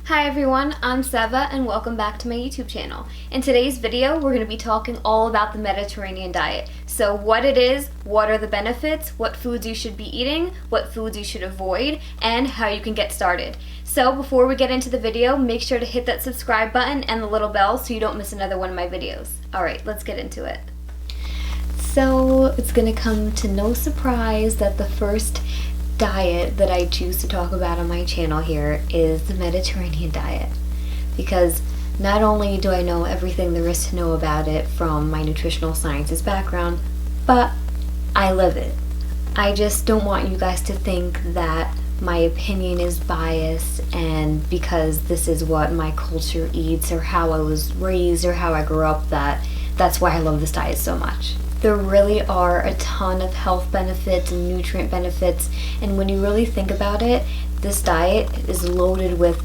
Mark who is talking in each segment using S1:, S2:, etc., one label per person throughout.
S1: Hi everyone, I'm Seva and welcome back to my YouTube channel. In today's video, we're going to be talking all about the Mediterranean diet. So what it is, what are the benefits, what foods you should be eating, what foods you should avoid, and how you can get started. So before we get into the video, make sure to hit that subscribe button and the little bell so you don't miss another one of my videos. Alright, let's get into it. So it's going to come to no surprise that the first diet that I choose to talk about on my channel here is the Mediterranean diet, because not only do I know everything there is to know about it from my nutritional sciences background, but I live it. I just don't want you guys to think that my opinion is biased and because this is what my culture eats or how I was raised or how I grew up that's why I love this diet so much. There really are a ton of health benefits and nutrient benefits, and when you really think about it, this diet is loaded with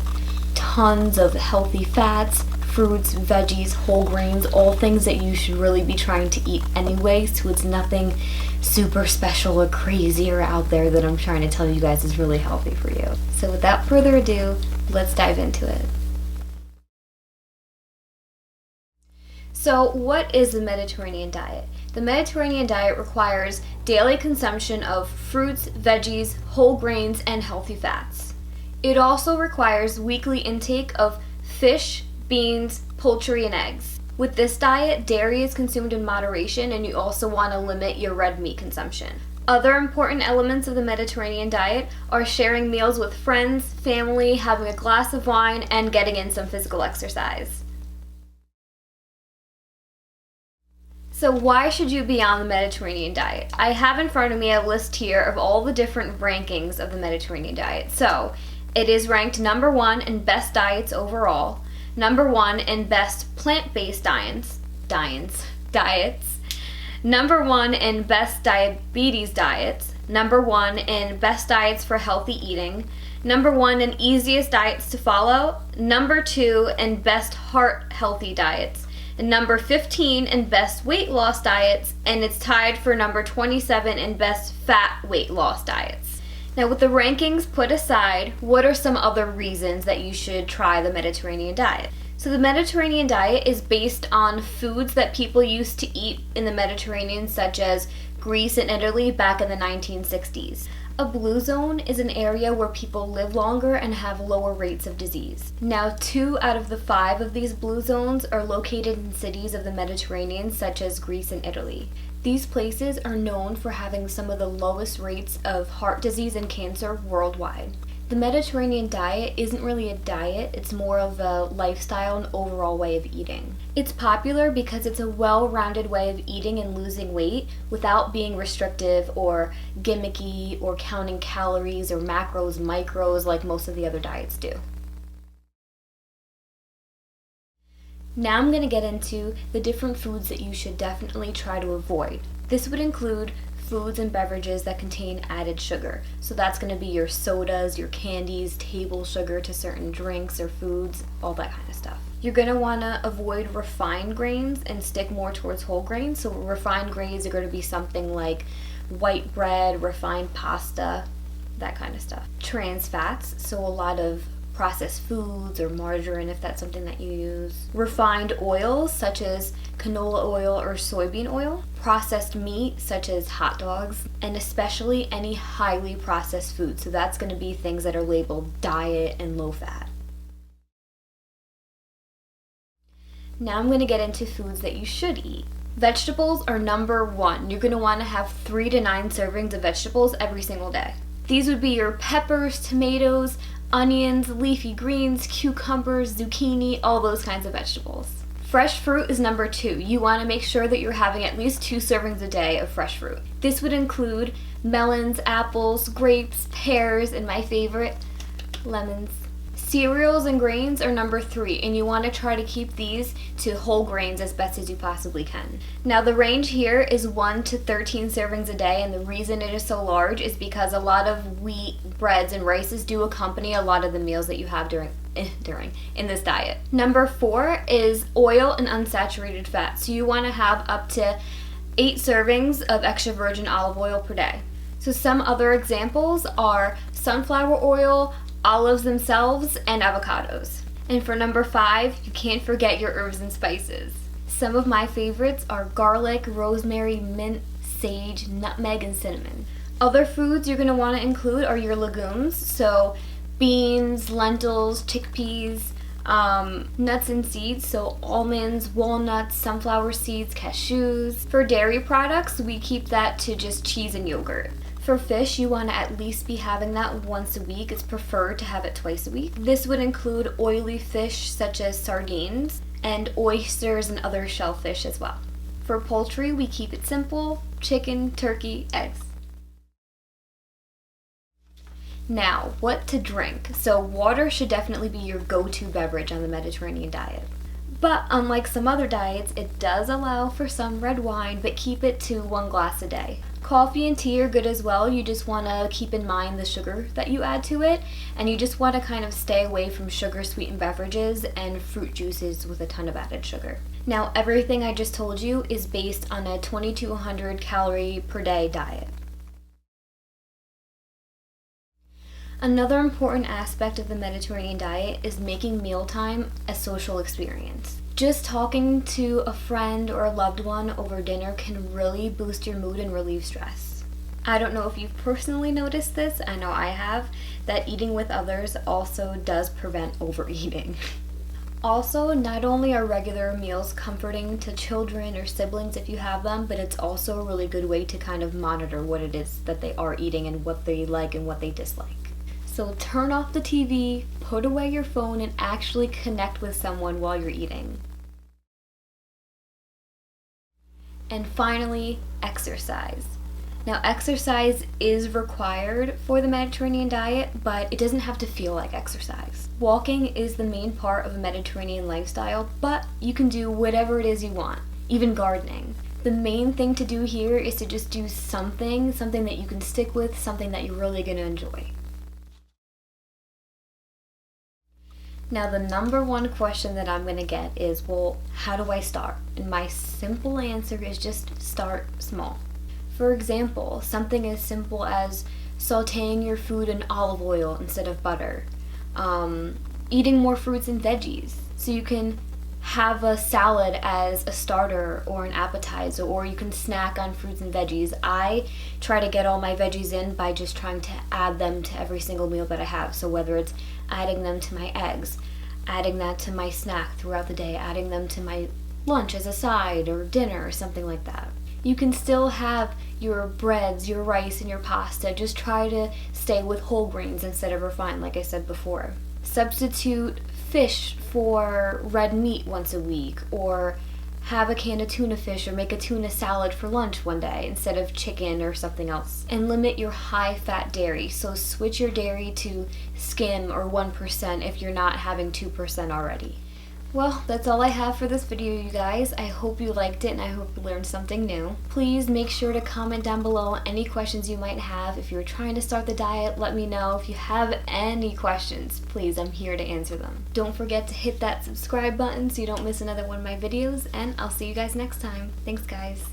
S1: tons of healthy fats, fruits, veggies, whole grains, all things that you should really be trying to eat anyway, so it's nothing super special or crazy or out there that I'm trying to tell you guys is really healthy for you. So without further ado, let's dive into it. So what is the Mediterranean diet? The Mediterranean diet requires daily consumption of fruits, veggies, whole grains, and healthy fats. It also requires weekly intake of fish, beans, poultry, and eggs. With this diet, dairy is consumed in moderation, and you also want to limit your red meat consumption. Other important elements of the Mediterranean diet are sharing meals with friends, family, having a glass of wine, and getting in some physical exercise. So why should you be on the Mediterranean diet? I have in front of me a list here of all the different rankings of the Mediterranean diet. So it is ranked number 1 in best diets overall, number 1 in best plant-based diets, number 1 in best diabetes diets, number 1 in best diets for healthy eating, number 1 in easiest diets to follow, number 2 in best heart healthy diets, and number 15 in best weight loss diets, and it's tied for number 27 in best fat weight loss diets. Now with the rankings put aside, what are some other reasons that you should try the Mediterranean diet? So the Mediterranean diet is based on foods that people used to eat in the Mediterranean, such as Greece and Italy back in the 1960s. A blue zone is an area where people live longer and have lower rates of disease. Now, 2 out of the 5 of these blue zones are located in cities of the Mediterranean, such as Greece and Italy. These places are known for having some of the lowest rates of heart disease and cancer worldwide. The Mediterranean diet isn't really a diet, it's more of a lifestyle and overall way of eating. It's popular because it's a well-rounded way of eating and losing weight without being restrictive or gimmicky or counting calories or macros, micros like most of the other diets do. Now I'm going to get into the different foods that you should definitely try to avoid. This would include foods and beverages that contain added sugar. So that's going to be your sodas, your candies, table sugar to certain drinks or foods, all that kind of stuff. You're going to want to avoid refined grains and stick more towards whole grains. So refined grains are going to be something like white bread, refined pasta, that kind of stuff. Trans fats, so a lot of processed foods or margarine if that's something that you use. Refined oils such as canola oil or soybean oil. Processed meat such as hot dogs, and especially any highly processed food. So that's going to be things that are labeled diet and low fat. Now I'm going to get into foods that you should eat. Vegetables are number 1. You're going to want to have 3 to 9 servings of vegetables every single day. These would be your peppers, tomatoes, onions, leafy greens, cucumbers, zucchini, all those kinds of vegetables. Fresh fruit is number 2. You want to make sure that you're having at least 2 servings a day of fresh fruit. This would include melons, apples, grapes, pears, and my favorite, lemons. Cereals and grains are number 3, and you want to try to keep these to whole grains as best as you possibly can. Now the range here is 1 to 13 servings a day, and the reason it is so large is because a lot of wheat, breads, and rices do accompany a lot of the meals that you have in this diet. Number 4 is oil and unsaturated fat. So you want to have up to 8 servings of extra virgin olive oil per day. So some other examples are sunflower oil, olives themselves, and avocados. And for number 5, you can't forget your herbs and spices. Some of my favorites are garlic, rosemary, mint, sage, nutmeg, and cinnamon. Other foods you're going to want to include are your legumes, so beans, lentils, chickpeas, nuts and seeds, so almonds, walnuts, sunflower seeds, cashews. For dairy products, we keep that to just cheese and yogurt. For fish, you want to at least be having that once a week. It's preferred to have it twice a week. This would include oily fish such as sardines and oysters and other shellfish as well. For poultry, we keep it simple: chicken, turkey, eggs. Now, what to drink? So water should definitely be your go-to beverage on the Mediterranean diet. But unlike some other diets, it does allow for some red wine, but keep it to 1 glass a day. Coffee and tea are good as well. You just want to keep in mind the sugar that you add to it, and you just want to kind of stay away from sugar-sweetened beverages and fruit juices with a ton of added sugar. Now, everything I just told you is based on a 2,200 calorie per day diet. Another important aspect of the Mediterranean diet is making mealtime a social experience. Just talking to a friend or a loved one over dinner can really boost your mood and relieve stress. I don't know if you've personally noticed this, I know I have, that eating with others also does prevent overeating. Also, not only are regular meals comforting to children or siblings if you have them, but it's also a really good way to kind of monitor what it is that they are eating and what they like and what they dislike. So turn off the TV, put away your phone, and actually connect with someone while you're eating. And finally, exercise. Now, exercise is required for the Mediterranean diet, but it doesn't have to feel like exercise. Walking is the main part of a Mediterranean lifestyle, but you can do whatever it is you want, even gardening. The main thing to do here is to just do something that you can stick with, something that you're really going to enjoy. Now, the number one question that I'm going to get is, well, how do I start? And my simple answer is just start small. For example, something as simple as sauteing your food in olive oil instead of butter. Eating more fruits and veggies. So you can have a salad as a starter or an appetizer, or you can snack on fruits and veggies. I try to get all my veggies in by just trying to add them to every single meal that I have. So whether it's adding them to my eggs, adding that to my snack throughout the day, adding them to my lunch as a side or dinner or something like that. You can still have your breads, your rice, and your pasta. Just try to stay with whole grains instead of refined, like I said before. Substitute fish for red meat once a week, or have a can of tuna fish or make a tuna salad for lunch one day instead of chicken or something else. And limit your high-fat dairy, so switch your dairy to skim or 1% if you're not having 2% already. Well, that's all I have for this video, you guys. I hope you liked it and I hope you learned something new. Please make sure to comment down below any questions you might have. If you're trying to start the diet, let me know. If you have any questions, please, I'm here to answer them. Don't forget to hit that subscribe button so you don't miss another one of my videos, and I'll see you guys next time. Thanks, guys.